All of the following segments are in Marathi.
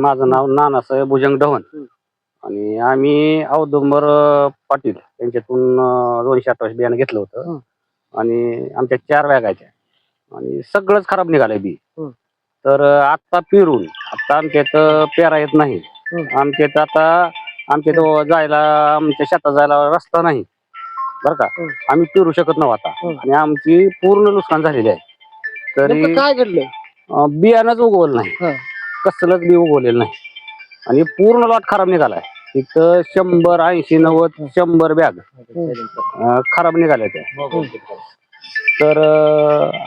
माझं नाव नानासाहेब भुजंग ढवण आणि आम्ही औदुंबर पाटील यांच्यातून 228 बियाणं घेतलं होतं आणि आमच्या 4 बॅग आहेत आणि सगळंच खराब निघालंय बी. तर आता पेरून आता आमच्या इथं पेरा येत नाही. आमच्या इथं आता आमच्या इथं जायला आमच्या शेतात जायला रस्ता नाही बरं का. आम्ही पेरू शकत नव्हतो आता आणि आमची पूर्ण नुकसान झालेली आहे. तरी काय घडलं? बियाणंच उगवलं नाही, कसलंच बी उगवलेलं नाही आणि पूर्ण लॉट खराब निघालाय. इथं 100, 80, 90, 100 बॅग खराब निघाल्या त्या. तर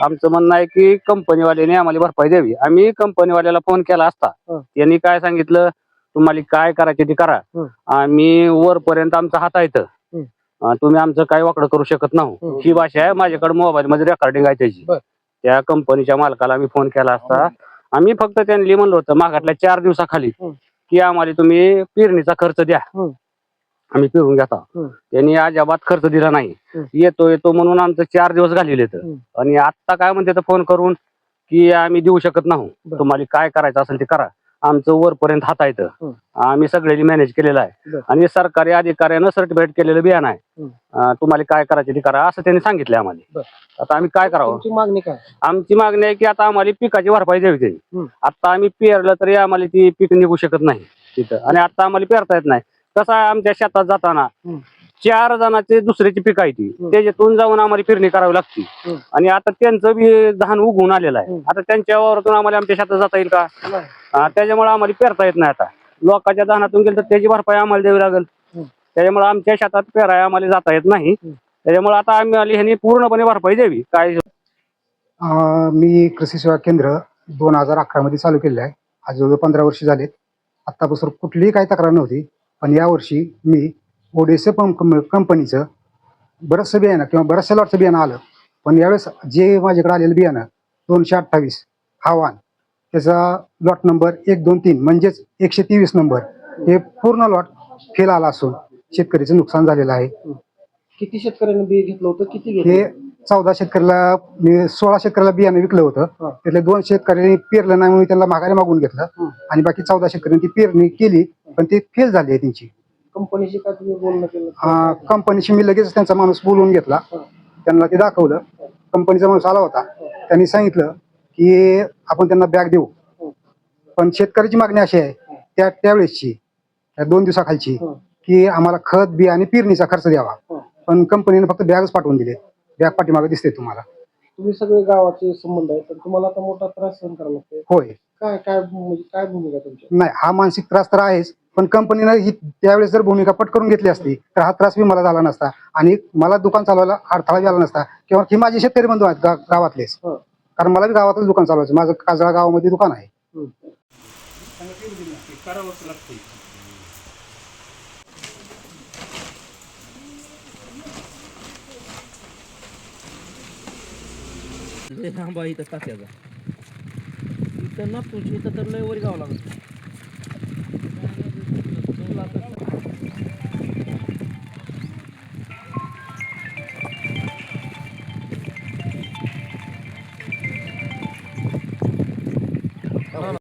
आमचं म्हणणं आहे की कंपनीवाल्याने आम्हाला भरपाई द्यावी. आम्ही कंपनीवाल्याला फोन केला असता, त्यांनी काय सांगितलं, तुम्हाला काय करायचे ते करा, आम्ही वरपर्यंत आमचा हात आहे, तुम्ही आमचं काय वाकडं करू शकत नाही. ही भाषा आहे. माझ्याकडे मोबाईल मध्ये रेकॉर्डिंग आहे त्याची. त्या कंपनीच्या मालकाला आम्ही फोन केला असता, आम्ही फक्त त्यांनी म्हणलं होतं मागातल्या 4 दिवसाखाली की आम्हाला तुम्ही पेरणीचा खर्च द्या, आम्ही पेरून घेता. त्यांनी अजिबात खर्च दिला नाही. येतो येतो म्हणून आमचं 4 दिवस घालवले आणि आता काय म्हणते फोन करून की आम्ही देऊ शकत नाही, तुम्हाला काय करायचं असेल ते करा, आमचं वरपर्यंत हात आहे, आम्ही सगळ्यांनी मॅनेज केलेलं आहे आणि सरकारी अधिकाऱ्यानं सर्टिफिकेट केलेलं बियाणं आहे, तुम्हाला काय करायचं ते करा असं त्यांनी सांगितलं आम्हाला. आता आम्ही काय करावं? मागणी काय? आमची मागणी आहे की आता आम्हाला पिकाची भरपाई द्यावी त्यांनी. आता आम्ही पेरलं तरी आम्हाला ती पीक निघू शकत नाही तिथं आणि आता आम्हाला पेरता येत नाही. कसं आहे, आमच्या शेतात जाताना 4 जणांचे दुसऱ्याची पीक आहे ती, त्याच्यातून जाऊन आम्हाला पेरणी करावी लागते आणि आता त्यांचं बी धान उगवून आलेलं आहे. आता त्यांच्या वावरातून आम्हाला आमच्या शेतात जाता येईल का? त्याच्यामुळे आम्हाला पेरता येत नाही. आता लोकांच्या धानातून गेलं तर त्याची भरपाई आम्हाला द्यावी लागेल. त्याच्यामुळे आमच्या शेतात पेराय आम्हाला जाता येत नाही. त्याच्यामुळे आता आम्ही ह्यांनी पूर्णपणे भरपाई द्यावी. काय मी कृषी सेवा केंद्र 2011 मध्ये चालू केलेलं आहे. आज जवळ 15 वर्ष झालेत. आत्तापासून कुठलीही काही तक्रार नव्हती, पण यावर्षी मी ओडेसे कंपनीचं बरंचसं बियाणं किंवा बऱ्याचशा लॉटचं बियाणं आलं. पण यावेळेस जे माझ्याकडे आलेलं बियाणं 228 आव्हान, त्याचा लॉट नंबर 1, 2, 3 म्हणजेच 123 नंबर, हे पूर्ण लॉट फेल आला असून शेतकरीचं नुकसान झालेलं आहे. किती शेतकऱ्यांनी बी घेतलं होतं? किती हे 14 शेतकऱ्याला मी 16 शेतकऱ्याला बियाणं विकलं होतं. त्यातले 2 शेतकऱ्यांनी पेरलं नाही म्हणून त्यांना माघारी मागून घेतलं आणि बाकी 14 शेतकऱ्यांनी ती पेरणी केली, पण ती फेल झाली आहे त्यांची. कंपनीशी काय तुम्ही बोलणं केलं? कंपनीशी मी लगेच त्यांचा माणूस बोलवून घेतला, त्यांना ते दाखवलं. कंपनीचा माणूस आला होता, त्यांनी सांगितलं की आपण त्यांना बॅग देऊ, पण शेतकऱ्याची मागणी अशी आहे त्यावेळेसची, त्या 2 दिवसाखालची, की आम्हाला खत बी आणि पेरणीचा खर्च द्यावा. पण कंपनीने फक्त बॅगच पाठवून दिले. बॅग पाठीमागे दिसते तुम्हाला. तुम्ही सगळे गावाचे संबंध आहे, तर तुम्हाला आता मोठा त्रास सहन करावा लागतो. होय. काय काय म्हणजे काय भूमिका तुमची? नाही, हा मानसिक त्रास तर आहेच, पण कंपनीनं ही त्यावेळेस जर भूमिका पटकरून घेतली असती तर हा त्रास बी मला झाला नसता आणि मला दुकान चालवायला अडथळा झाला नसता. किंवा ही माझे शेतकरी बंधू आहेत गावातलेच, कारण मला बी गावातच दुकान चालवायचं. माझं काजळा गावामध्ये दुकान आहे. आंबा इथं टाक्याचा इथं नागपूरची इथं तर लय वर गावं लागत.